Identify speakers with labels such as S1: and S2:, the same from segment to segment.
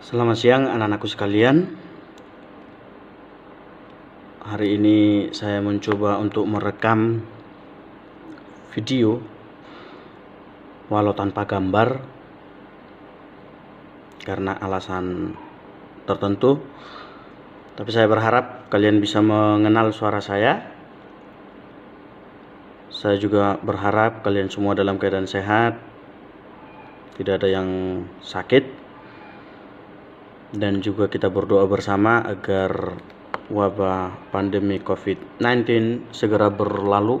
S1: Selamat siang anak-anakku sekalian. Hari ini saya mencoba untuk merekam video walau tanpa gambar karena alasan tertentu. Tapi saya berharap kalian bisa mengenal suara saya. Saya juga berharap kalian semua dalam keadaan sehat, tidak ada yang sakit. Dan juga kita berdoa bersama agar wabah pandemi COVID-19 segera berlalu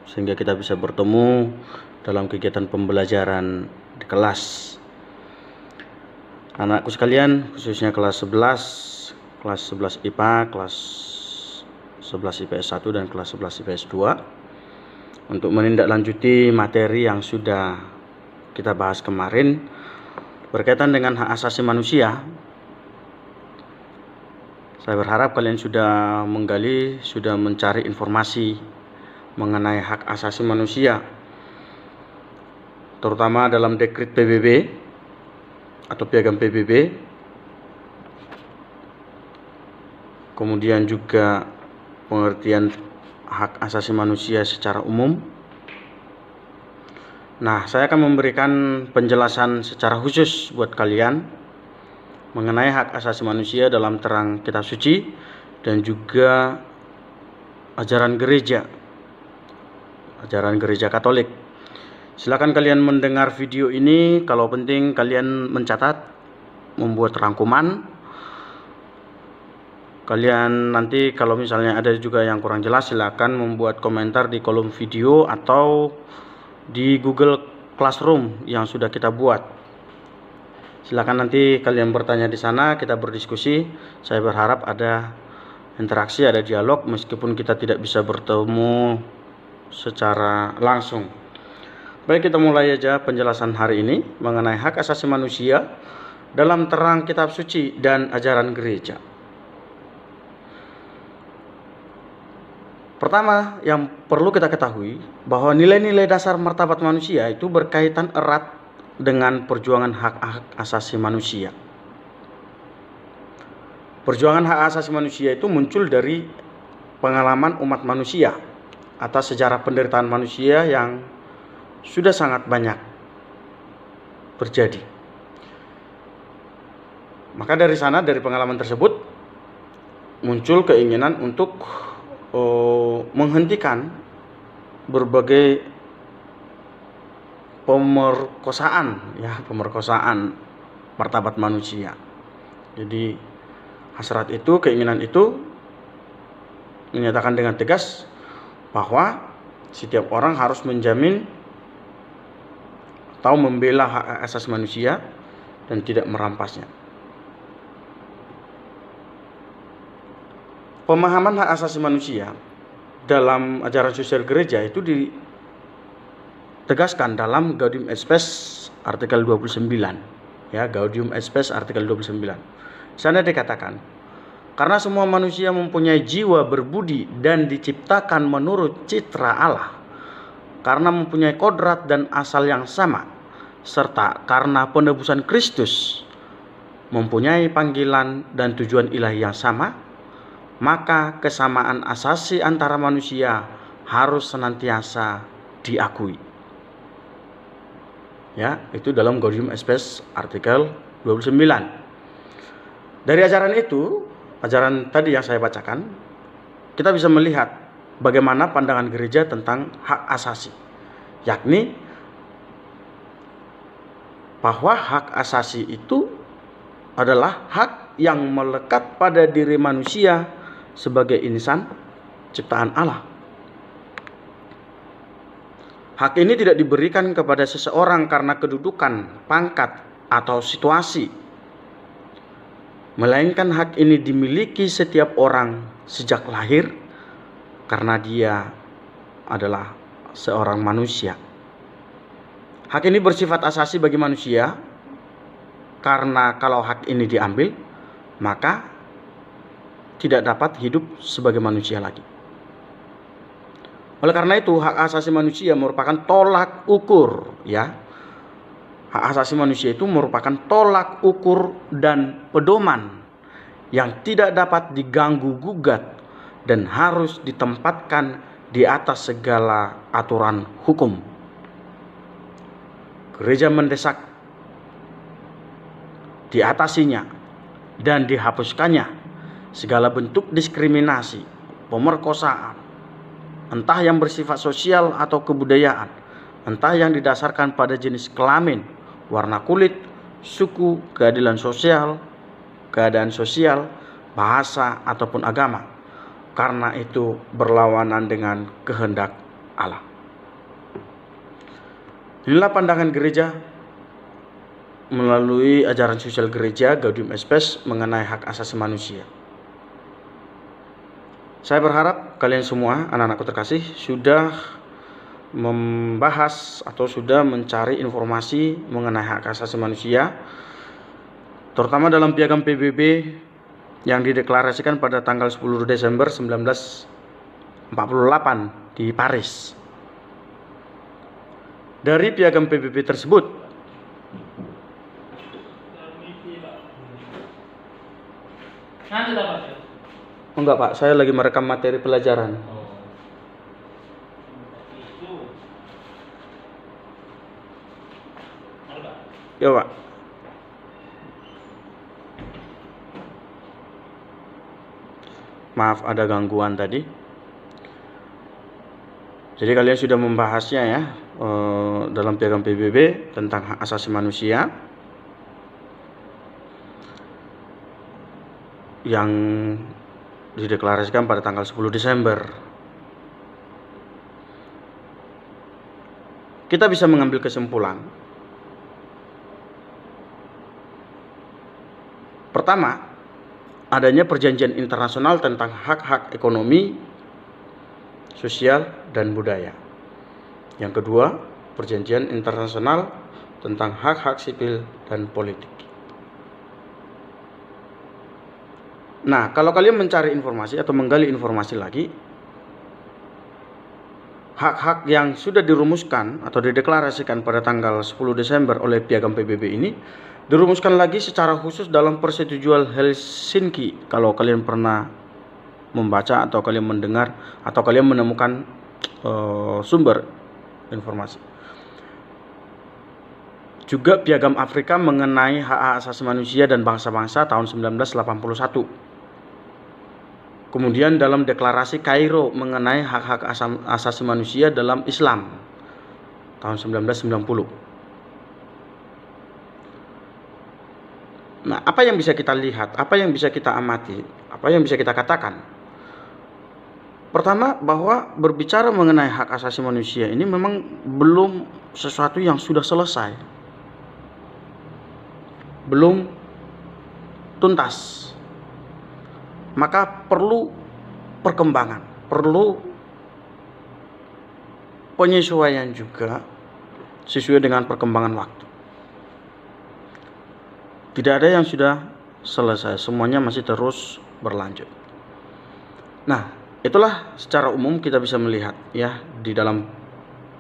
S1: sehingga kita bisa bertemu dalam kegiatan pembelajaran di kelas. Anakku sekalian, khususnya kelas 11 IPA, kelas 11 IPS 1 dan kelas 11 IPS 2, untuk menindaklanjuti materi yang sudah kita bahas kemarin berkaitan dengan hak asasi manusia. Saya berharap kalian sudah menggali, sudah mencari informasi mengenai hak asasi manusia, terutama dalam dekret PBB atau piagam PBB, kemudian juga pengertian hak asasi manusia secara umum. Nah, saya akan memberikan penjelasan secara khusus buat kalian mengenai hak asasi manusia dalam terang kitab suci dan juga ajaran gereja Katolik. Silakan kalian mendengar video ini. Kalau penting kalian mencatat, membuat rangkuman. Kalian nanti kalau misalnya ada juga yang kurang jelas, silakan membuat komentar di kolom video atau di Google Classroom yang sudah kita buat. Silakan nanti kalian bertanya di sana, kita berdiskusi. Saya berharap ada interaksi, ada dialog meskipun kita tidak bisa bertemu secara langsung. Baik, kita mulai aja penjelasan hari ini mengenai hak asasi manusia dalam terang kitab suci dan ajaran gereja. Pertama, yang perlu kita ketahui bahwa nilai-nilai dasar martabat manusia itu berkaitan erat dengan perjuangan hak asasi manusia. Perjuangan hak asasi manusia itu muncul dari pengalaman umat manusia atas sejarah penderitaan manusia yang sudah sangat banyak terjadi. Maka dari sana, dari pengalaman tersebut, muncul keinginan untuk menghentikan berbagai pemerkosaan martabat manusia. Jadi hasrat itu, keinginan itu menyatakan dengan tegas bahwa setiap orang harus menjamin atau membela hak asasi manusia dan tidak merampasnya. Pemahaman hak asasi manusia dalam ajaran sosial gereja itu ditegaskan dalam Gaudium et Spes artikel 29. Ya, Gaudium et Spes artikel 29. Di sana dikatakan, karena semua manusia mempunyai jiwa berbudi dan diciptakan menurut citra Allah, karena mempunyai kodrat dan asal yang sama, serta karena penebusan Kristus mempunyai panggilan dan tujuan ilahi yang sama, maka kesamaan asasi antara manusia harus senantiasa diakui. Ya, itu dalam Gaudium et Spes artikel 29. Dari ajaran itu, ajaran tadi yang saya bacakan, kita bisa melihat bagaimana pandangan gereja tentang hak asasi, yakni bahwa hak asasi itu adalah hak yang melekat pada diri manusia sebagai insan ciptaan Allah. Hak ini tidak diberikan kepada seseorang karena kedudukan, pangkat, atau situasi, melainkan hak ini dimiliki setiap orang sejak lahir karena dia adalah seorang manusia. Hak ini bersifat asasi bagi manusia karena kalau hak ini diambil, maka tidak dapat hidup sebagai manusia lagi. Oleh karena itu, hak asasi manusia merupakan tolak ukur, ya, Hak asasi manusia itu merupakan tolak ukur dan pedoman yang tidak dapat diganggu-gugat dan harus ditempatkan di atas segala aturan hukum. Gereja mendesak diatasinya dan dihapuskannya segala bentuk diskriminasi, pemerkosaan, entah yang bersifat sosial atau kebudayaan, entah yang didasarkan pada jenis kelamin, warna kulit, suku, keadilan sosial, keadaan sosial, bahasa, ataupun agama, karena itu berlawanan dengan kehendak Allah. Inilah pandangan gereja melalui ajaran sosial gereja Gaudium et Spes mengenai hak asasi manusia. Saya berharap kalian semua, anak-anakku terkasih, sudah membahas atau sudah mencari informasi mengenai hak asasi manusia, terutama dalam piagam PBB yang dideklarasikan pada tanggal 10 Desember 1948 di Paris. Dari piagam PBB tersebut, enggak Pak, saya lagi merekam materi pelajaran. Ya Pak. Maaf ada gangguan tadi. Jadi kalian sudah membahasnya ya dalam piagam PBB tentang hak asasi manusia yang dideklarasikan pada tanggal 10 Desember. Kita bisa mengambil kesimpulan. Pertama, adanya perjanjian internasional tentang hak-hak ekonomi, sosial, dan budaya. Yang kedua, perjanjian internasional tentang hak-hak sipil dan politik. Nah, kalau kalian mencari informasi atau menggali informasi lagi, hak-hak yang sudah dirumuskan atau dideklarasikan pada tanggal 10 Desember oleh piagam PBB ini dirumuskan lagi secara khusus dalam persetujuan Helsinki. Kalau kalian pernah membaca atau kalian mendengar atau kalian menemukan sumber informasi. Juga piagam Afrika mengenai hak asasi manusia dan bangsa-bangsa tahun 1981. Kemudian dalam deklarasi Kairo mengenai hak-hak asasi manusia dalam Islam tahun 1990. Nah, apa yang bisa kita lihat, apa yang bisa kita amati, apa yang bisa kita katakan? Pertama, bahwa berbicara mengenai hak asasi manusia ini memang belum sesuatu yang sudah selesai, belum tuntas. Maka perlu perkembangan, perlu penyesuaian juga sesuai dengan perkembangan waktu. Tidak ada yang sudah selesai, semuanya masih terus berlanjut. Nah, itulah secara umum kita bisa melihat ya di dalam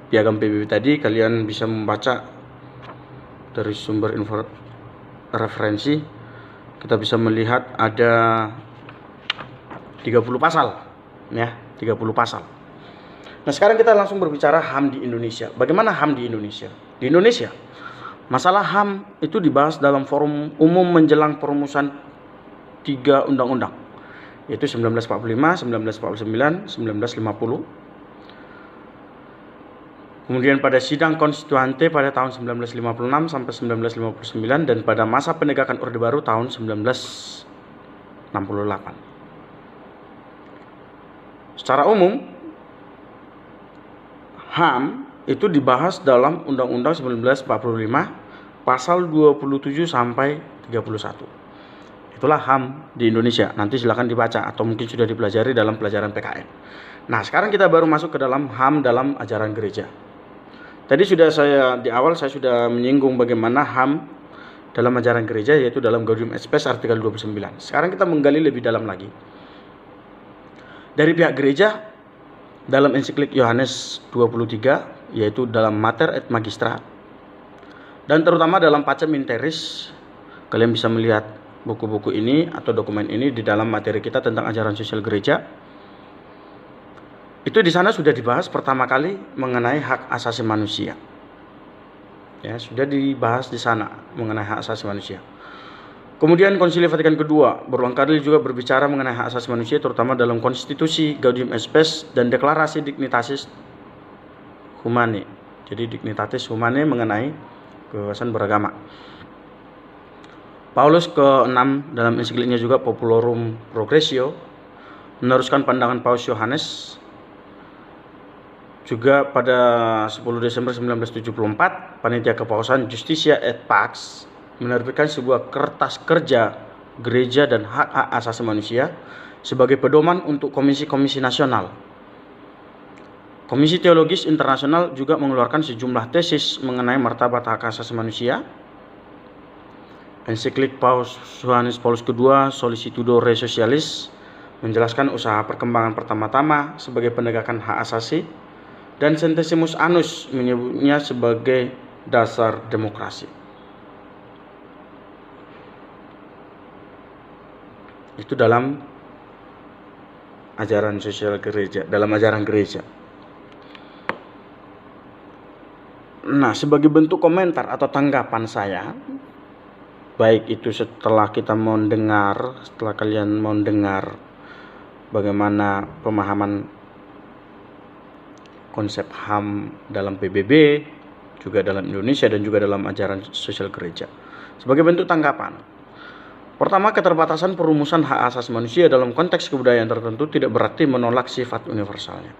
S1: piagam PBB tadi. Kalian bisa membaca dari sumber info referensi. Kita bisa melihat ada 30 pasal ya, 30 pasal. Nah, sekarang kita langsung berbicara HAM di Indonesia. Bagaimana HAM di Indonesia? Di Indonesia, masalah HAM itu dibahas dalam forum umum menjelang perumusan 3 undang-undang, yaitu 1945, 1949, 1950. Kemudian pada sidang konstituante pada tahun 1956 sampai 1959 dan pada masa penegakan Orde Baru tahun 1968. Secara umum, HAM itu dibahas dalam Undang-Undang 1945 pasal 27 sampai 31. Itulah HAM di Indonesia. Nanti silakan dibaca atau mungkin sudah dipelajari dalam pelajaran PKN. Nah, sekarang kita baru masuk ke dalam HAM dalam ajaran gereja. Tadi di awal saya sudah menyinggung bagaimana HAM dalam ajaran gereja, yaitu dalam Gaudium et Spes artikel 29. Sekarang kita menggali lebih dalam lagi. Dari pihak gereja, dalam ensiklik Yohanes 23, yaitu dalam Mater et Magistra, Dan terutama dalam Pacem in Terris, kalian bisa melihat buku-buku ini atau dokumen ini di dalam materi kita tentang ajaran sosial gereja. Itu di sana sudah dibahas pertama kali mengenai hak asasi manusia. Ya, sudah dibahas di sana mengenai hak asasi manusia. Kemudian Konsili Vatikan II berulang kali juga berbicara mengenai hak asasi manusia, terutama dalam konstitusi Gaudium et Spes dan deklarasi Dignitatis Humanae. Jadi Dignitatis Humanae mengenai kebebasan beragama. Paulus ke-6 dalam ensikliknya juga Populorum Progressio meneruskan pandangan Paus Yohanes. Juga pada 10 Desember 1974, Panitia Kepausan Justitia et Pax menerbitkan sebuah kertas kerja gereja dan hak-hak asasi manusia sebagai pedoman untuk komisi-komisi nasional. Komisi Teologis Internasional juga mengeluarkan sejumlah tesis mengenai martabat hak asasi manusia. Ensiklik Paus Yohanes Paulus II Solicitudo Re Socialis menjelaskan usaha perkembangan pertama-tama sebagai penegakan hak asasi, dan Centesimus Annus menyebutnya sebagai dasar demokrasi. Itu dalam ajaran sosial gereja, dalam ajaran gereja. Nah, sebagai bentuk komentar atau tanggapan saya, baik itu setelah kalian mendengar bagaimana pemahaman konsep HAM dalam PBB, juga dalam Indonesia dan juga dalam ajaran sosial gereja. Sebagai bentuk tanggapan, pertama, keterbatasan perumusan hak asasi manusia dalam konteks kebudayaan tertentu tidak berarti menolak sifat universalnya.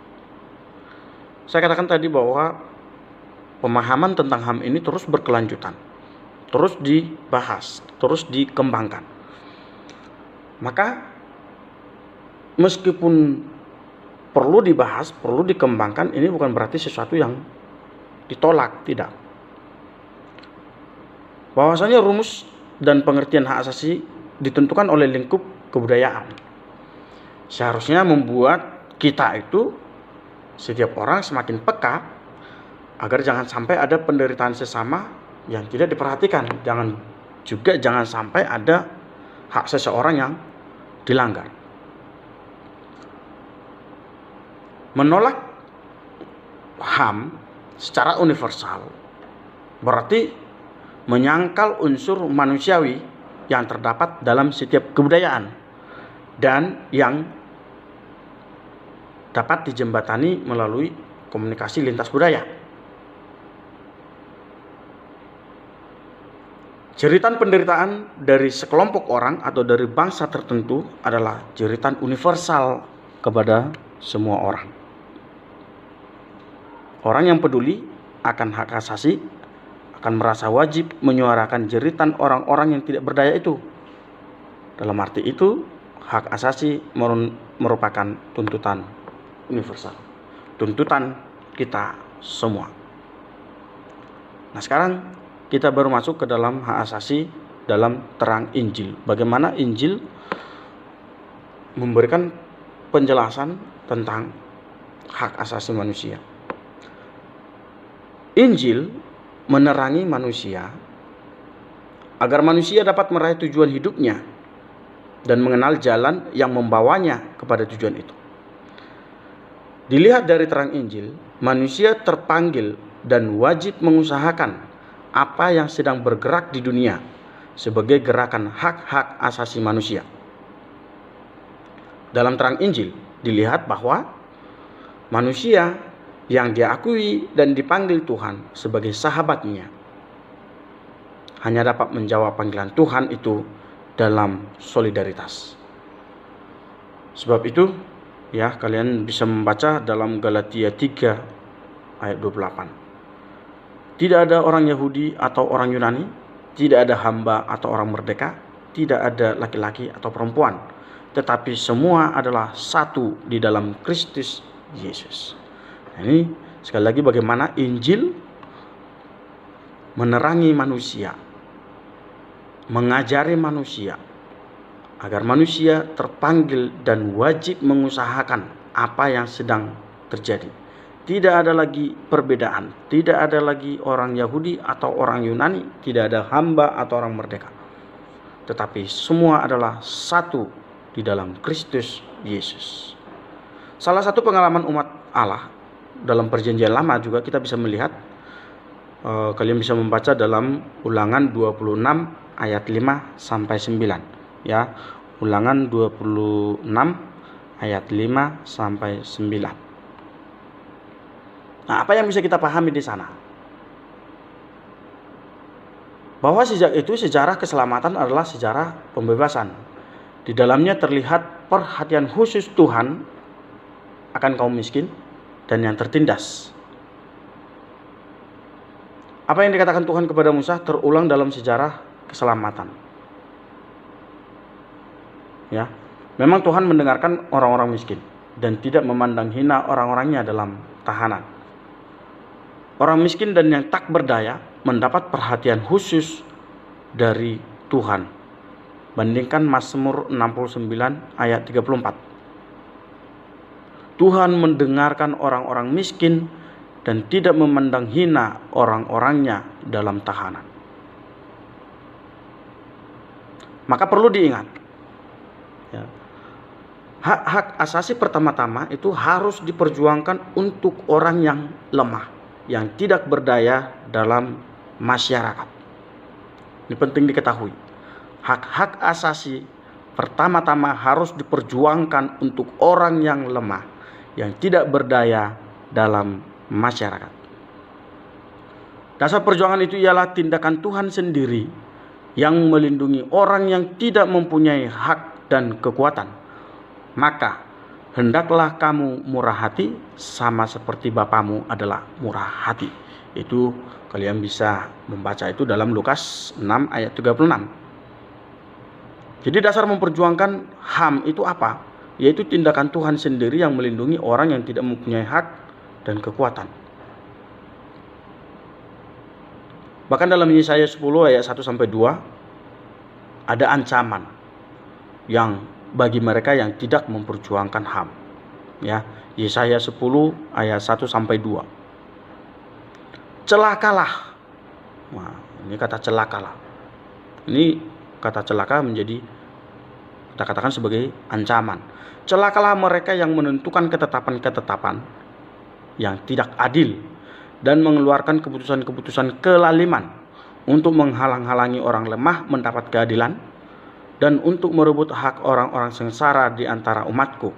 S1: Saya katakan tadi bahwa pemahaman tentang HAM ini terus berkelanjutan, terus dibahas, terus dikembangkan. Maka meskipun perlu dibahas, perlu dikembangkan, ini bukan berarti sesuatu yang ditolak, tidak. Bahwasanya rumus dan pengertian hak asasi ditentukan oleh lingkup kebudayaan. Seharusnya membuat kita itu, setiap orang semakin peka agar jangan sampai ada penderitaan sesama yang tidak diperhatikan. Jangan sampai ada hak seseorang yang dilanggar. Menolak HAM secara universal berarti menyangkal unsur manusiawi yang terdapat dalam setiap kebudayaan dan yang dapat dijembatani melalui komunikasi lintas budaya. Jeritan penderitaan dari sekelompok orang atau dari bangsa tertentu adalah jeritan universal kepada semua orang. Orang yang peduli akan hak asasi akan merasa wajib menyuarakan jeritan orang-orang yang tidak berdaya itu. Dalam arti itu, hak asasi merupakan tuntutan universal, tuntutan kita semua. Nah, sekarang kita baru masuk ke dalam hak asasi dalam terang Injil. Bagaimana Injil memberikan penjelasan tentang hak asasi manusia. Injil menerangi manusia agar manusia dapat meraih tujuan hidupnya dan mengenal jalan yang membawanya kepada tujuan itu. Dilihat dari terang Injil, manusia terpanggil dan wajib mengusahakan apa yang sedang bergerak di dunia sebagai gerakan hak-hak asasi manusia. Dalam terang Injil dilihat bahwa manusia yang diakui dan dipanggil Tuhan sebagai sahabatnya hanya dapat menjawab panggilan Tuhan itu dalam solidaritas. Sebab itu, ya, kalian bisa membaca dalam Galatia 3 ayat 28. Tidak ada orang Yahudi atau orang Yunani, tidak ada hamba atau orang merdeka, tidak ada laki-laki atau perempuan, tetapi semua adalah satu di dalam Kristus Yesus. Nah, ini sekali lagi bagaimana Injil menerangi manusia, mengajari manusia agar manusia terpanggil dan wajib mengusahakan apa yang sedang terjadi, Tidak ada lagi perbedaan, tidak ada lagi orang Yahudi atau orang Yunani, tidak ada hamba atau orang merdeka. Tetapi semua adalah satu di dalam Kristus Yesus. Salah satu pengalaman umat Allah dalam perjanjian lama juga kita bisa melihat, kalian bisa membaca dalam Ulangan 26 ayat 5 sampai 9 ya. Ulangan 26 ayat 5 sampai 9. Nah, apa yang bisa kita pahami di sana? Bahwa sejak itu sejarah keselamatan adalah sejarah pembebasan. Di dalamnya terlihat perhatian khusus Tuhan akan kaum miskin dan yang tertindas. Apa yang dikatakan Tuhan kepada Musa terulang dalam sejarah keselamatan. Ya, memang Tuhan mendengarkan orang-orang miskin dan tidak memandang hina orang-orangnya dalam tahanan. Orang miskin dan yang tak berdaya mendapat perhatian khusus dari Tuhan. Bandingkan Mazmur 69 ayat 34. Tuhan mendengarkan orang-orang miskin dan tidak memandang hina orang-orangnya dalam tahanan. Maka perlu diingat, ya, hak-hak asasi pertama-tama itu harus diperjuangkan untuk orang yang lemah, yang tidak berdaya dalam masyarakat. Ini penting diketahui. Hak-hak asasi pertama-tama harus diperjuangkan untuk orang yang lemah, yang tidak berdaya dalam masyarakat. Dasar perjuangan itu ialah tindakan Tuhan sendiri yang melindungi orang yang tidak mempunyai hak dan kekuatan. Maka hendaklah kamu murah hati sama seperti Bapamu adalah murah hati. Itu kalian bisa membaca itu dalam Lukas 6 ayat 36. Jadi dasar memperjuangkan HAM itu apa? Yaitu tindakan Tuhan sendiri yang melindungi orang yang tidak mempunyai hak dan kekuatan. Bahkan dalam Yesaya 10 ayat 1 sampai 2 ada ancaman yang bagi mereka yang tidak memperjuangkan HAM. Ya, Yesaya 10 ayat 1 sampai 2. Celakalah. Nah, ini kata celakalah. Ini kata celaka menjadi kita katakan sebagai ancaman. Celakalah mereka yang menentukan ketetapan-ketetapan yang tidak adil dan mengeluarkan keputusan-keputusan kelaliman untuk menghalang-halangi orang lemah mendapat keadilan dan untuk merebut hak orang-orang sengsara di antara umatku,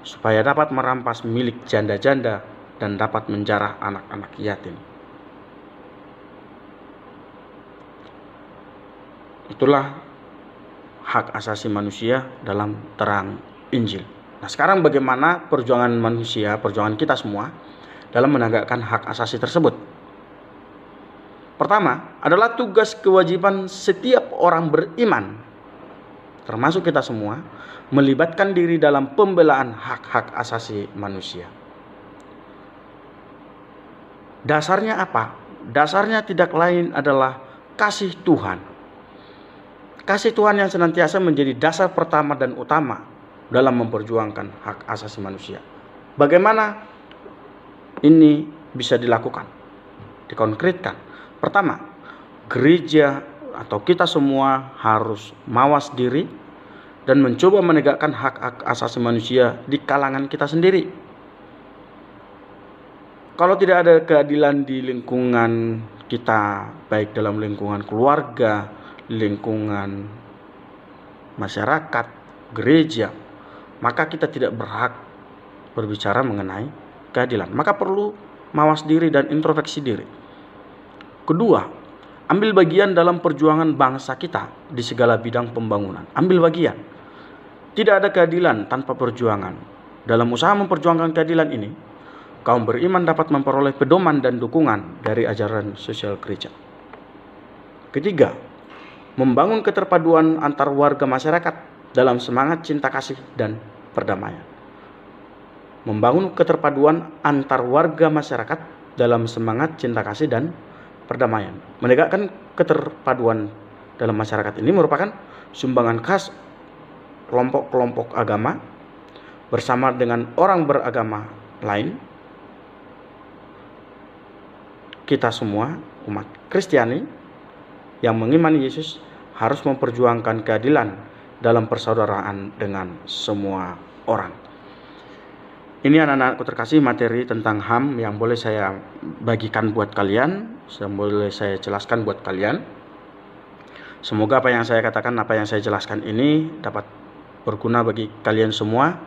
S1: supaya dapat merampas milik janda-janda dan dapat menjarah anak-anak yatim. Itulah hak asasi manusia dalam terang Injil. Nah, sekarang bagaimana perjuangan manusia, perjuangan kita semua dalam menegakkan hak asasi tersebut? Pertama, adalah tugas kewajiban setiap orang beriman, termasuk kita semua, melibatkan diri dalam pembelaan hak-hak asasi manusia. Dasarnya apa? Dasarnya tidak lain adalah kasih Tuhan. Kasih Tuhan yang senantiasa menjadi dasar pertama dan utama dalam memperjuangkan hak asasi manusia. Bagaimana ini bisa dilakukan? Dikonkretkan. Pertama, gereja atau kita semua harus mawas diri dan mencoba menegakkan hak-hak asasi manusia di kalangan kita sendiri. Kalau tidak ada keadilan di lingkungan kita, baik dalam lingkungan keluarga, lingkungan masyarakat, gereja, maka kita tidak berhak berbicara mengenai keadilan. Maka perlu mawas diri dan introspeksi diri. Kedua, ambil bagian dalam perjuangan bangsa kita di segala bidang pembangunan. Ambil bagian. Tidak ada keadilan tanpa perjuangan. Dalam usaha memperjuangkan keadilan ini, kaum beriman dapat memperoleh pedoman dan dukungan dari ajaran sosial gereja. Ketiga, membangun keterpaduan antar warga masyarakat dalam semangat cinta kasih dan perdamaian. Membangun keterpaduan antar warga masyarakat dalam semangat cinta kasih dan perdamaian. Menegakkan keterpaduan dalam masyarakat ini merupakan sumbangan khas kelompok-kelompok agama bersama dengan orang beragama lain kita semua umat Kristiani yang mengimani Yesus harus memperjuangkan keadilan dalam persaudaraan dengan semua orang. Ini anak-anakku terkasih, materi tentang HAM yang boleh saya bagikan buat kalian, yang boleh saya jelaskan buat kalian. Semoga apa yang saya katakan, apa yang saya jelaskan ini dapat berguna bagi kalian semua,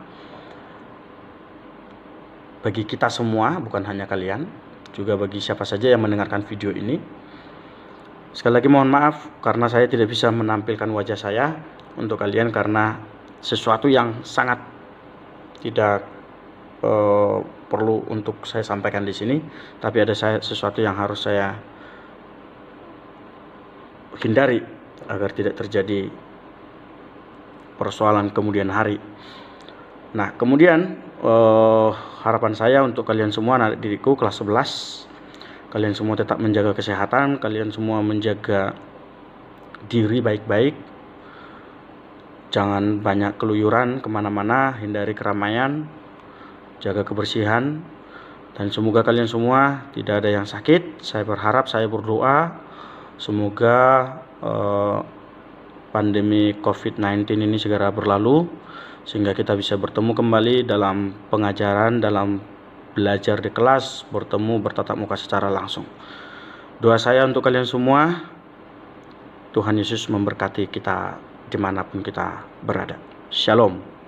S1: bagi kita semua, bukan hanya kalian, juga bagi siapa saja yang mendengarkan video ini. Sekali lagi mohon maaf karena saya tidak bisa menampilkan wajah saya untuk kalian karena sesuatu yang sangat tidak perlu untuk saya sampaikan di sini, tapi ada sesuatu yang harus saya hindari agar tidak terjadi persoalan kemudian hari. Nah, kemudian harapan saya untuk kalian semua, anak diriku kelas 11, kalian semua tetap menjaga kesehatan, kalian semua menjaga diri baik-baik, jangan banyak keluyuran kemana-mana, hindari keramaian, jaga kebersihan, dan semoga kalian semua tidak ada yang sakit. Saya berharap, saya berdoa semoga pandemi COVID-19 ini segera berlalu, sehingga kita bisa bertemu kembali dalam pengajaran, dalam belajar di kelas, bertemu bertatap muka secara langsung. Doa saya untuk kalian semua, Tuhan Yesus memberkati kita dimanapun kita berada. Shalom.